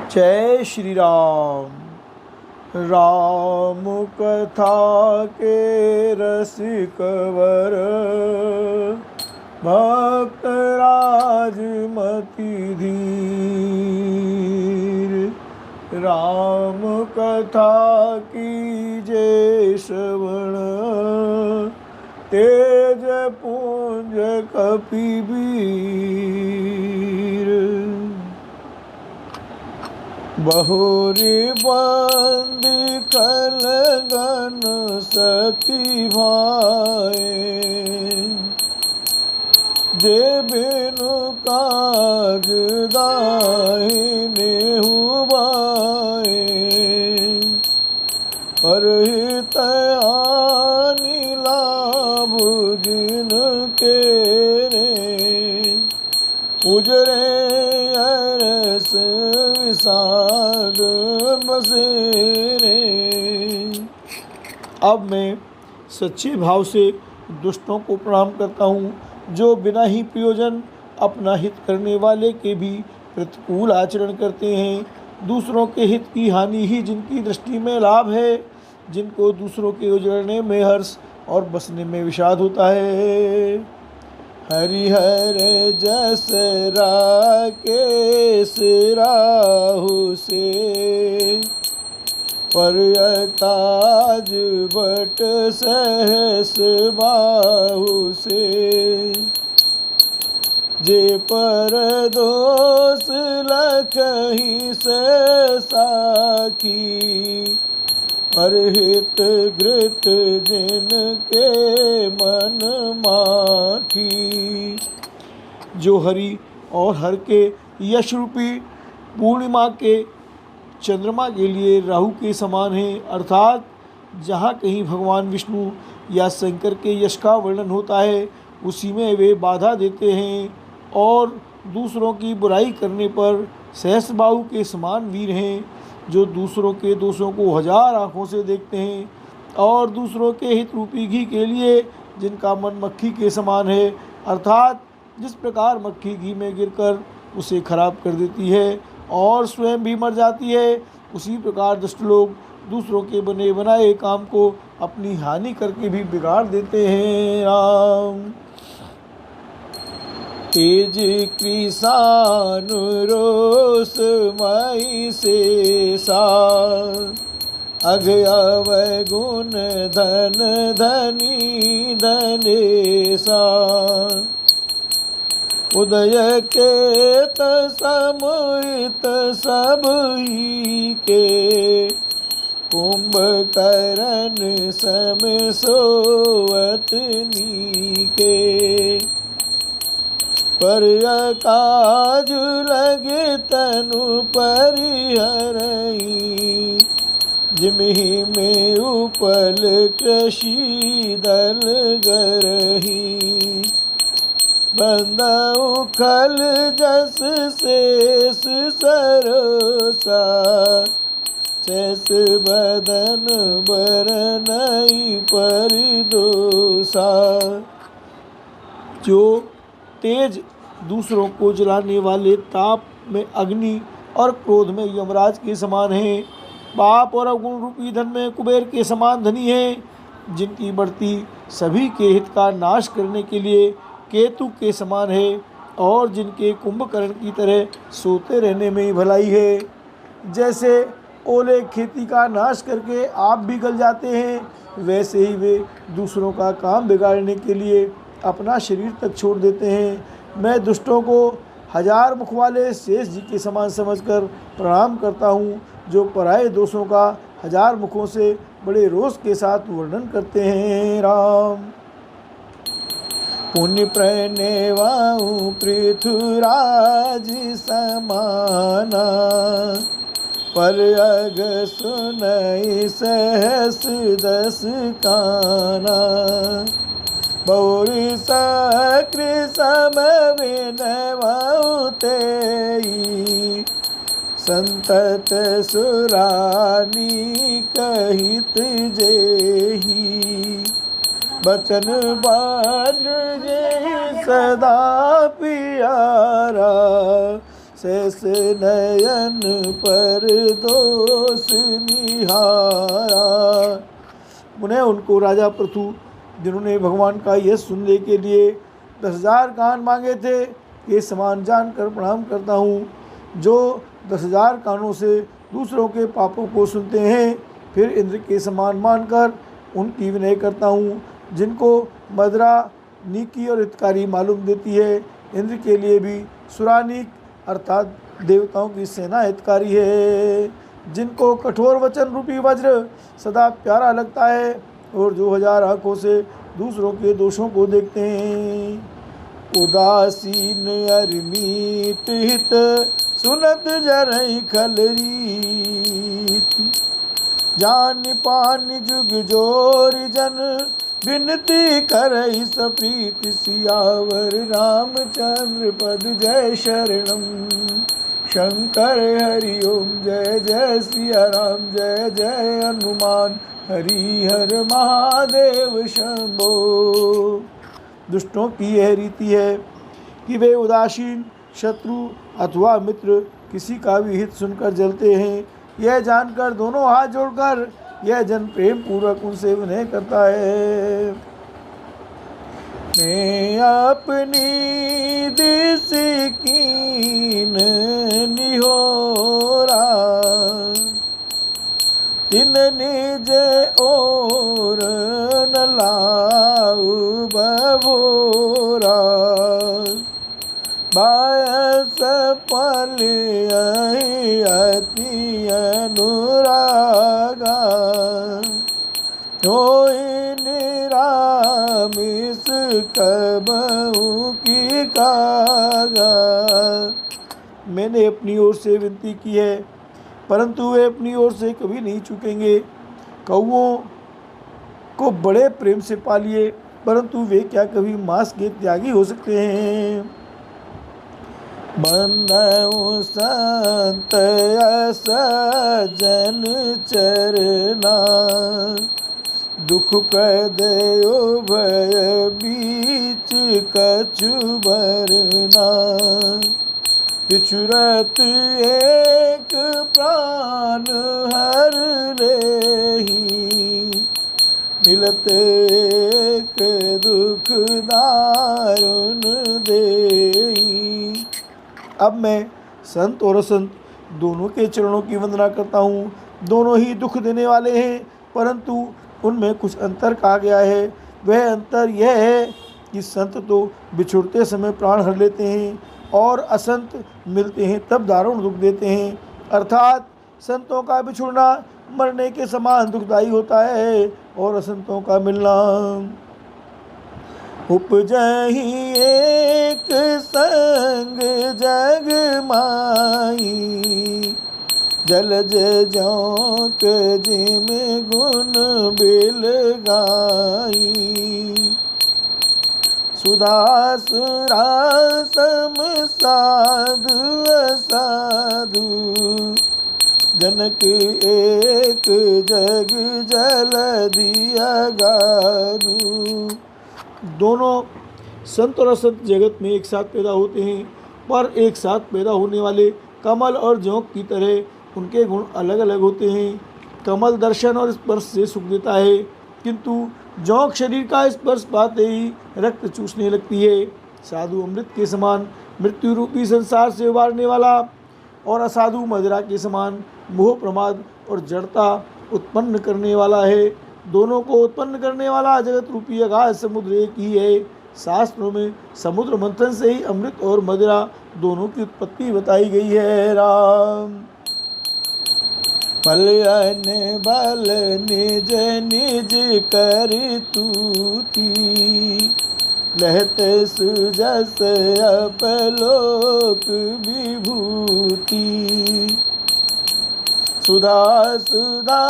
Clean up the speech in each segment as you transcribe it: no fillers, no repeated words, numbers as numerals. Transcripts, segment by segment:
जय श्री राम। राम कथा के रसिकवर, भक्त राजमति धीर। राम कथा कीजे श्रवण, तेज पुंज कपिवीर। बहुरी बंदी कलगन सती भाए, जे बिनु काज दाहिने हुबाए। परहित हानि लाभ जिनके रे, उजरे अरस विषाद बसेरे। अब मैं सच्चे भाव से दुष्टों को प्रणाम करता हूँ, जो बिना ही प्रयोजन अपना हित करने वाले के भी प्रतिकूल आचरण करते हैं। दूसरों के हित की हानि ही जिनकी दृष्टि में लाभ है, जिनको दूसरों के उजड़ने में हर्ष और बसने में विषाद होता है। हरिहर जस राकेश राहु से, पर काज बट सहस बाहु से। जे पर दोष लखहि से साखी, परहित घृत जिनके मन माखी। जो हरि और हर के यश रूपी पूर्णिमा के चंद्रमा के लिए राहु के समान है, अर्थात जहाँ कहीं भगवान विष्णु या शंकर के यश का वर्णन होता है, उसी में वे बाधा देते हैं। और दूसरों की बुराई करने पर सहस्रबाहु के समान वीर हैं, जो दूसरों के दोषों को हजार आँखों से देखते हैं और दूसरों के हित रूपी घी के लिए जिनका मन मक्खी के समान है, अर्थात जिस प्रकार मक्खी घी में गिरकर उसे खराब कर देती है और स्वयं भी मर जाती है, उसी प्रकार दुष्ट लोग दूसरों के बने बनाए काम को अपनी हानि करके भी बिगाड़ देते हैं। राम तेज कृषानु रोष मई से सा, अघ अवगुण धन धनी धनेसा। उदय केत समुहित सब ही के, कुंभकर्ण सम सोवत नीके। पर काज लगे तनु परिहरई, जिमहि में उपल कृषि दल गरही। बंदउ खल जस शेष सरोसा, शेष बदन बरनई परिदोषा। जो तेज दूसरों को जलाने वाले ताप में अग्नि और क्रोध में यमराज के समान हैं, पाप और अवगुण रूपी धन में कुबेर के समान धनी हैं, जिनकी बढ़ती सभी के हित का नाश करने के लिए केतु के समान है, और जिनके कुंभकर्ण की तरह सोते रहने में ही भलाई है। जैसे ओले खेती का नाश करके आप भी गल जाते हैं, वैसे ही वे दूसरों का काम बिगाड़ने के लिए अपना शरीर तक छोड़ देते हैं। मैं दुष्टों को हजार मुख वाले शेष जी के समान समझकर प्रणाम करता हूँ, जो पराये दोषों का हजार मुखों से बड़े रोष के साथ वर्णन करते हैं। राम पुण्य प्रणेवाऊ पृथुराज समाना, पर अग सुनई सहस दस काना। बहुरी सक्र सम विनवाऊ तेई, संतत सुरानी कहित जेही। बचन वज्र जे सदा प्यारा, सहस नयन पर दोष निहारा। पुनः उनको राजा पृथु, जिन्होंने भगवान का यश सुनने के लिए 10,000 कान मांगे थे, ये समान जानकर प्रणाम करता हूँ, जो 10,000 कानों से दूसरों के पापों को सुनते हैं, फिर इंद्र के समान मानकर उनकी विनय करता हूँ, जिनको मदरा नीकी और हितकारी मालूम देती है। इंद्र के लिए भी सुरानीक अर्थात देवताओं की सेना हितकारी है, जिनको कठोर वचन रूपी वज्र सदा प्यारा लगता है और जो 1000 आँखों से दूसरों के दोषों को देखते हैं। उदासीन अरिमीत हित सुनत जरई खलरीत, जान पान जुग जोर जन विनती करई सप्रीत। सियावर रामचंद्र पद जय शरणम, शंकर हरि ओम जय जय सिया राम, जय जय हनुमान हरि हर महादेव शंभो। दुष्टों की यह रीति है कि वे उदासीन शत्रु अथवा मित्र किसी का भी हित सुनकर जलते हैं। यह जानकर दोनों हाथ जोड़कर यह जन प्रेम पूर्वक उनसे विनय करता है। मैं अपनी दिस कीन निहोरा, तिन निज और न लाऊ बबोरा। बायस पल अति अनुरागा, होई निरामिस कबहू की कागा। मैंने अपनी ओर से विनती की है, परंतु वे अपनी ओर से कभी नहीं चूकेंगे। कौओं को बड़े प्रेम से पालिए, परंतु वे क्या कभी मांस के त्यागी हो सकते हैं। बंधु संत सज्जन चरना, दुख प्रदयो भय बीच कछु भरना। बिछुरत एक प्राण हर लेहि, मिलत एक दुख दारुण देहि। अब मैं संत और असंत दोनों के चरणों की वंदना करता हूँ। दोनों ही दुख देने वाले हैं, परंतु उनमें कुछ अंतर कहा गया है। वह अंतर यह है कि संत तो बिछुड़ते समय प्राण हर लेते हैं और असंत मिलते हैं तब दारुण दुख देते हैं। अर्थात संतों का बिछुड़ना मरने के समान दुखदायी होता है और असंतों का मिलना। उपजहि एक संग जग माई, जलज जौक जिम गुण बिल गाई। सुधा सुरासम साधु असाधु, जनक एक जग जलधि अगाधु। दोनों संत और असंत जगत में एक साथ पैदा होते हैं, पर एक साथ पैदा होने वाले कमल और जोंक की तरह उनके गुण अलग अलग होते हैं। कमल दर्शन और स्पर्श से सुख देता है, किंतु जोंक शरीर का स्पर्श पाते ही रक्त चूसने लगती है। साधु अमृत के समान मृत्यु रूपी संसार से उबारने वाला और असाधु मदिरा के समान मोह प्रमाद और जड़ता उत्पन्न करने वाला है। दोनों को उत्पन्न करने वाला जगत रूपी अगाध समुद्र एक ही है। शास्त्रों में समुद्र मंथन से ही अमृत और मदिरा दोनों की उत्पत्ति बताई गई है। राम फलन बल निज निज कर तूती, लहत सुजस अपलोक विभूति। सुधा सुधा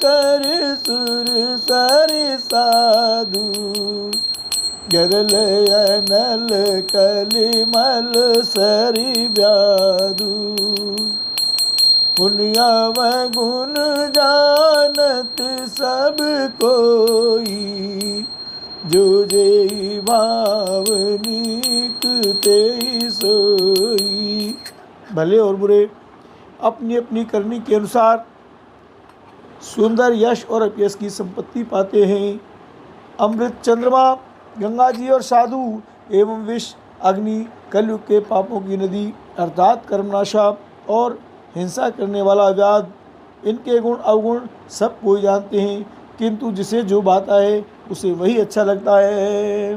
कर सुर सर साधु, गरल अनल कलिमल सरि व्याधु। पुण्यम गुण जानत सब कोई, जो जेहि भाव नीक तेहि सोई। भले और बुरे अपनी अपनी करनी के अनुसार सुंदर यश और अपयश की संपत्ति पाते हैं। अमृत, चंद्रमा, गंगा जी और साधु एवं विष, अग्नि, कलयुग के पापों की नदी अर्थात कर्मनाशा और हिंसा करने वाला व्याध, इनके गुण अवगुण सब कोई जानते हैं, किंतु जिसे जो बात आए उसे वही अच्छा लगता है।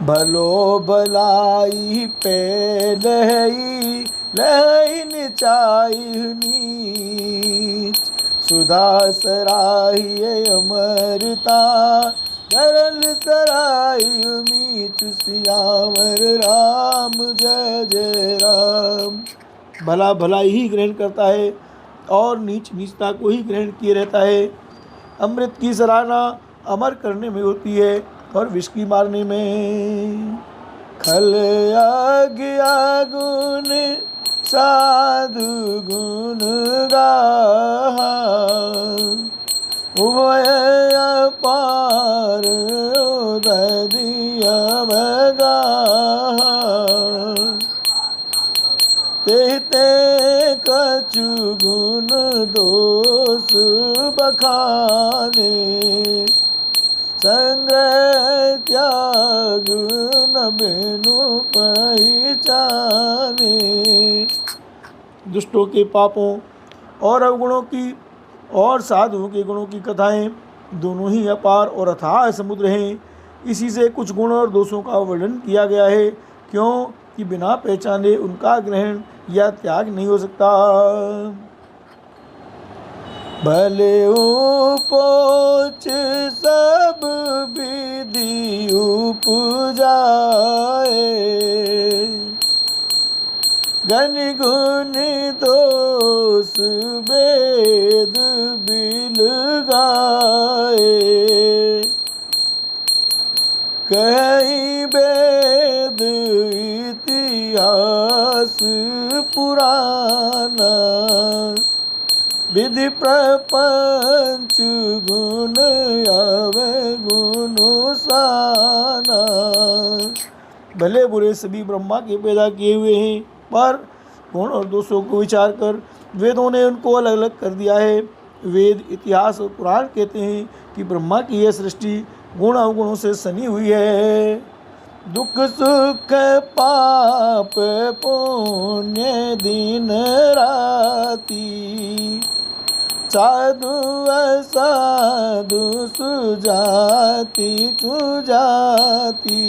भलो भलाई पे लहई लहई निचाई नीच, सुधा सराही अमरता गरल सराई मीच, सियावर राम जय जय राम। भला भलाई ही ग्रहण करता है और नीच नीचता को ही ग्रहण किए रहता है। अमृत की सराहना अमर करने में होती है और विष की मारने में। खल आज्ञा गुण साधु गुण गाहा, उभय अपार उदय दिया बगाहा, तेते कछु गुण दोष बखाने, संग्रह त्याग न बेनु पहचाने। दुष्टों के पापों और अवगुणों की और साधुओं के गुणों की कथाएं दोनों ही अपार और अथाह समुद्र हैं। इसी से कुछ गुण और दोषों का वर्णन किया गया है, क्यों कि बिना पहचाने उनका ग्रहण या त्याग नहीं हो सकता। भले उपोच सब विधि उपजाए, गण गुण दोष वेद बिल गाए, कहीं वेद इतिहास पुराना, विधि प्रपंच गुण आवे गुण साना। भले बुरे सभी ब्रह्मा के पैदा किए हुए हैं, पर गुण और दोषों को विचार कर वेदों ने उनको अलग अलग कर दिया है। वेद, इतिहास और पुराण कहते हैं कि ब्रह्मा की यह सृष्टि गुण अवगुणों से सनी हुई है। दुख सुख पाप पुण्य दिन राती, साधु असाधु सुजाति कुजाति,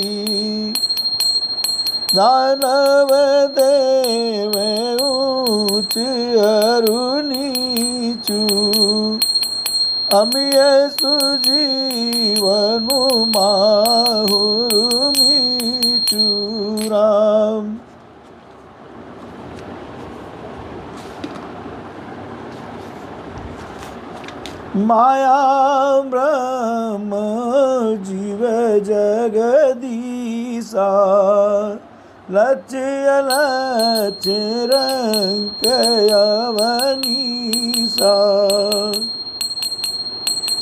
दानव देव ऊंच अरु नीचू, अमिय सुजीवन माहुर मीचू। राम। माया ब्रह्म जीव जगदीसा, लक्ष्य लक्ष्य रंक अवनीसा,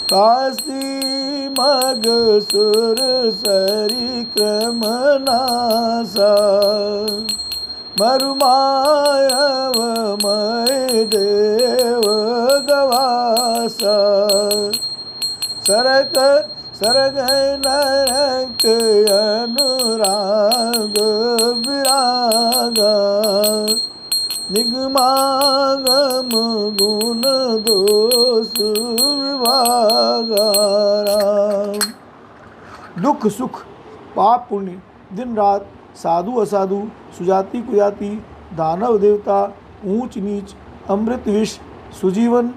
काशी मग सुर सरी क्रमनासा, मरुमायव मय देव गवासा, सरक सरग नरक अनुराग विरागा, निगमागम गुण दोष विभागा। दुख सुख, पाप पुण्य, दिन रात, साधु असाधु, सुजाति कुजाति, दानव देवता, ऊंच नीच, अमृत विष, सुजीवन,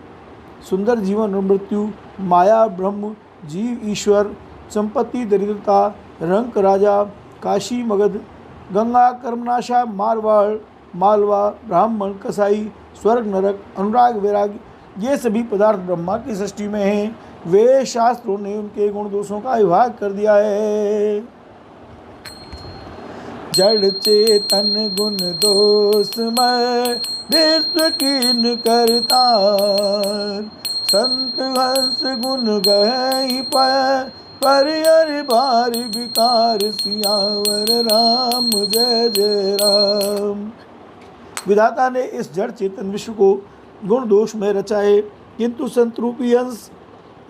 सुंदर जीवन और मृत्यु, माया ब्रह्म, जीव ईश्वर, संपत्ति दरिद्रता, रंक राजा, काशी मगध, गंगा कर्मनाशा, मारवाड़ मालवा, ब्राह्मण कसाई, स्वर्ग नरक, अनुराग वैराग, ये सभी पदार्थ ब्रह्मा की सृष्टि में हैं। वे शास्त्रों ने उनके गुण दोषों का विभाग कर दिया है। जड़ चेतन गुण दोषमय विश्व कीन करतार, संत हंस गुण गहि पय परिहर बार विकार, सियावर राम जय जय राम। विधाता ने इस जड़ चेतन विश्व को गुण दोष में रचा है, किंतु संत रूपी अंश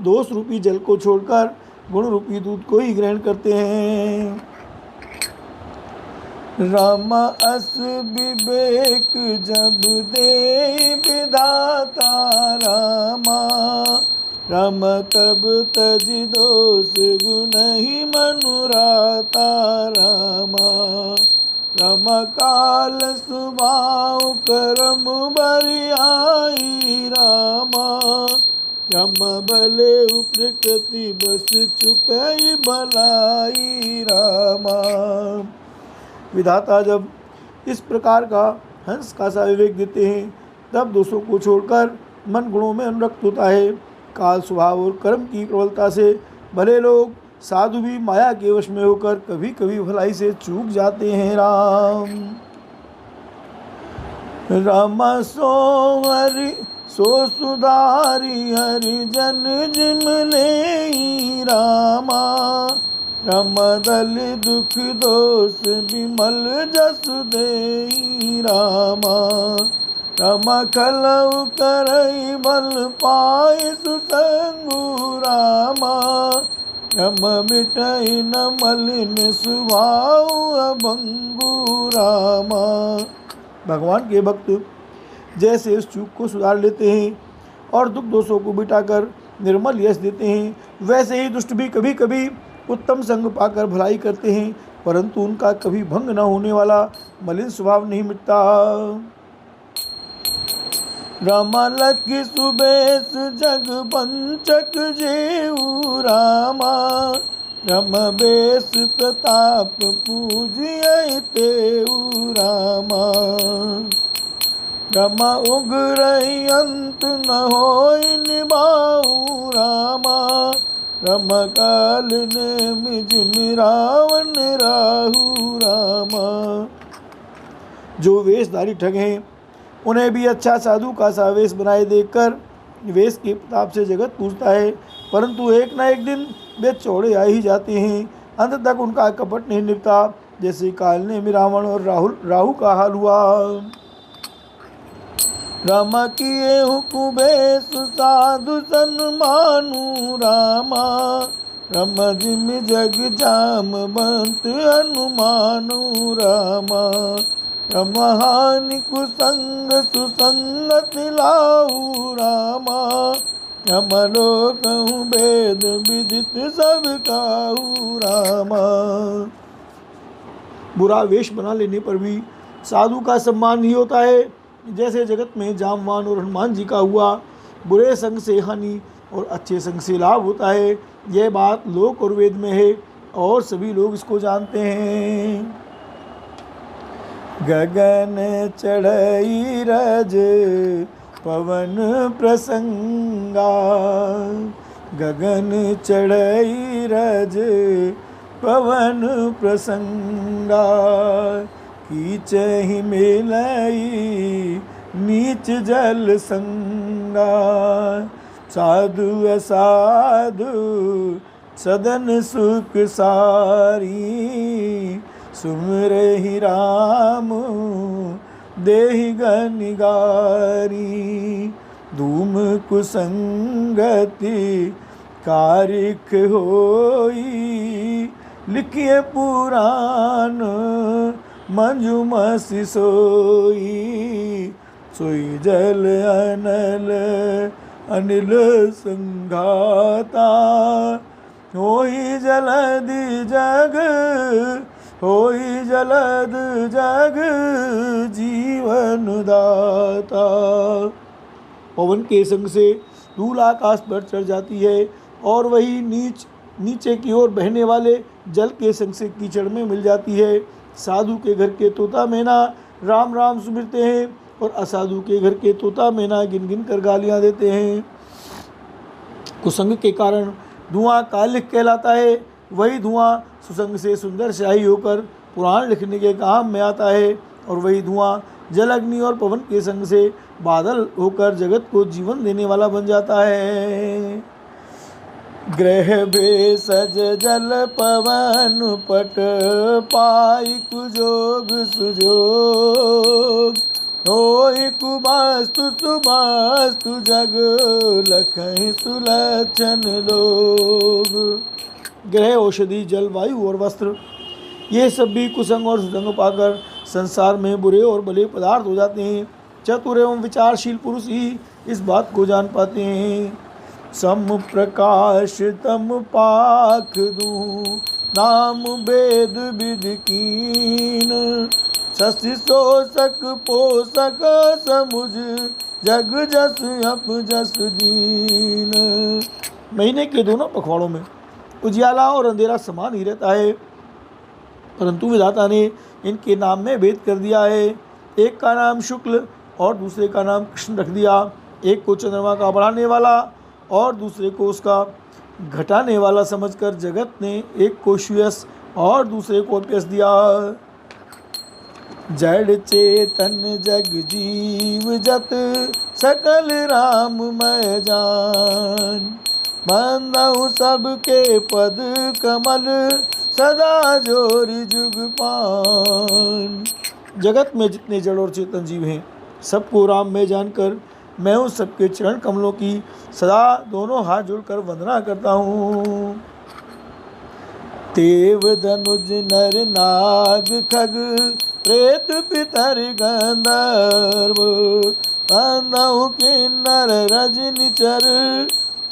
दोष रूपी जल को छोड़कर गुण रूपी दूध को ही ग्रहण करते हैं। राम अस विवेक जब दे विधाता रामा, राम तब तज दोष गुण ही मनुराता रामा। राम काल स्वभाव कर्म बरियाई रामा, राम भले प्रकृति बस चुकई भलाई रामा। विधाता जब इस प्रकार का हंस का सा विवेक देते हैं, तब दोषों को छोड़कर मन गुणों में अनुरक्त होता है। काल स्वभाव और कर्म की प्रबलता से भले लोग साधु भी माया के वश में होकर कभी कभी भलाई से चूक जाते हैं। राम सो हरि सो सुधारी हरि जन जिमले रामा, राम दल दुख दोष विमल जस दे रामा। राम खलउ करई बल पाय सुसंगु रामा, राम मिटई न मलिन सुभाव अभंगु रामा। भगवान के भक्त जैसे इस चूक को सुधार लेते हैं और दुख दोषों को मिटाकर निर्मल यश देते हैं, वैसे ही दुष्ट भी कभी कभी उत्तम संग पाकर भलाई करते हैं, परंतु उनका कभी भंग न होने वाला मलिन स्वभाव नहीं मिटता। रामा लखी सुबेश जग पंचक जेऊ रामा, राम बेस प्रताप पूजिय तेऊ रामा। रामा उग्रही अंत न होई निभाऊ रामा, राम काल ने मिज मिरावन राहु रामा। जो वेशधारी ठग हैं, उन्हें भी अच्छा साधु का सा वेश बनाए देखकर वेश के प्रताप से जगत पूजता है, परंतु एक न एक दिन वे चौड़े आ ही जाते हैं। अंत तक उनका कपट नहीं निपटा, जैसे काल ने मिरावन और राहु का हाल हुआ। राम किए हुकुबेश साधु सन्मानु रामा, राम जिम जग जाम बंत हनुमानु रामा। राम हानि कुसंग सुसंगत लाऊ रामा, राम लोकहु वेद विदित सब काहू रामा। बुरा वेश बना लेने पर भी साधु का सम्मान ही होता है, जैसे जगत में जामवान और हनुमान जी का हुआ। बुरे संग से हानि और अच्छे संग से लाभ होता है, यह बात लोक और वेद में है और सभी लोग इसको जानते हैं। गगन चढ़ई रज पवन प्रसंगा, गगन चढ़ई रज पवन प्रसंगा। कीचहि मिलई नीच जल संगा, साधु असाधु सदन सुख सारी। सुमरहि राम देहि गनिगारी, धूम कुसंगति कारिक होई। लिखिए पुराण मंजुमसि सोई, सोई जल अनल अनिल संघाता। होई जलधि जग होई जलद जग जीवन दाता। पवन के संग से धूल आकाश पर चढ़ जाती है और वही नीचे की ओर बहने वाले जल के संग से कीचड़ में मिल जाती है। साधु के घर के तोता मैना राम राम सुमिरते हैं और असाधु के घर के तोता मैना गिन गिन कर गालियाँ देते हैं। कुसंग के कारण धुआं कालिक कहलाता है, वही धुआं सुसंग से सुंदर स्याही होकर पुराण लिखने के काम में आता है, और वही धुआं जल अग्नि और पवन के संग से बादल होकर जगत को जीवन देने वाला बन जाता है। ग्रह भेषज जल पवन पट पाई कुजोग सुजोग, होय कुबास्तु सुबास्तु जग लखहि सुलक्षण लोग। ग्रह, औषधि, जल, वायु और वस्त्र, ये सब भी कुसंग और सुसंग पाकर संसार में बुरे और भले पदार्थ हो जाते हैं। चतुर एवं विचारशील पुरुष ही इस बात को जान पाते हैं। सम प्रकाश तम पाख दूं, नाम वेद विधि कीन, शशि शोषक पोषक समुझ, जग जस अप जस दीन। महीने के दोनों पखवाड़ों में उजियाला और अंधेरा समान ही रहता है, परंतु विधाता ने इनके नाम में भेद कर दिया है। एक का नाम शुक्ल और दूसरे का नाम कृष्ण रख दिया। एक को चंद्रमा का बढ़ाने वाला और दूसरे को उसका घटाने वाला समझकर जगत ने एक को श्रेयस और दूसरे को अपयस दिया। जड़ चेतन जग जीव जत, सकल राम मैं जान, बंदहु सबके पद कमल, सदा जोरि जुग पान। जगत में जितने जड़ और चेतन जीव हैं, सबको राम में जानकर मैं उन सबके चरण कमलों की सदा दोनों हाथ जोड़कर वंदना करता हूँ। देव धनुज नर नाग खग, प्रेत पितर गंधर्व, बंदहु किन्नर रजनी चर,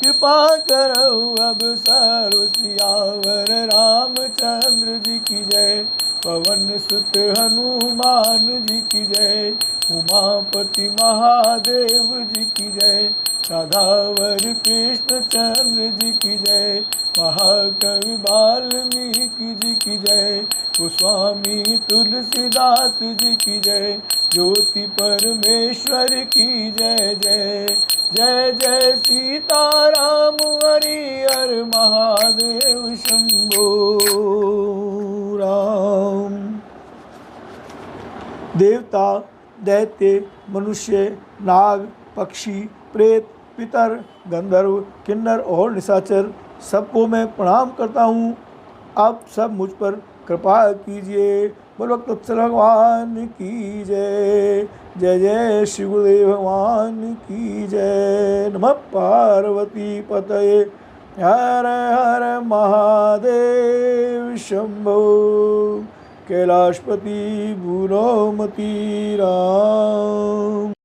कृपा करो अब सर्व। सियावर रामचंद्र जी की जय, पवन सुत हनुमान जी की जय, उमापति महादेव जी की जय, राधावर कृष्ण चंद्र जी की जय, महाकवि वाल्मीकि जी की जय, गोस्वामी तुलसीदास जी की जय, ज्योति परमेश्वर की जय जय। जय जय सीताराम हरि हर महादेव शंभो राम। देवता, दैत्य, मनुष्य, नाग, पक्षी, प्रेत, पितर, गंधर्व, किन्नर और निशाचर सबको मैं प्रणाम करता हूँ। आप सब मुझ पर कृपा कीजिए। बोलो वत्सल भगवान की जय। जय जय श्री गुरुदेव भगवान की जय। नमः पार्वती पतये हर हर महादेव शंभो। कैलाशपति भूलोमती राम।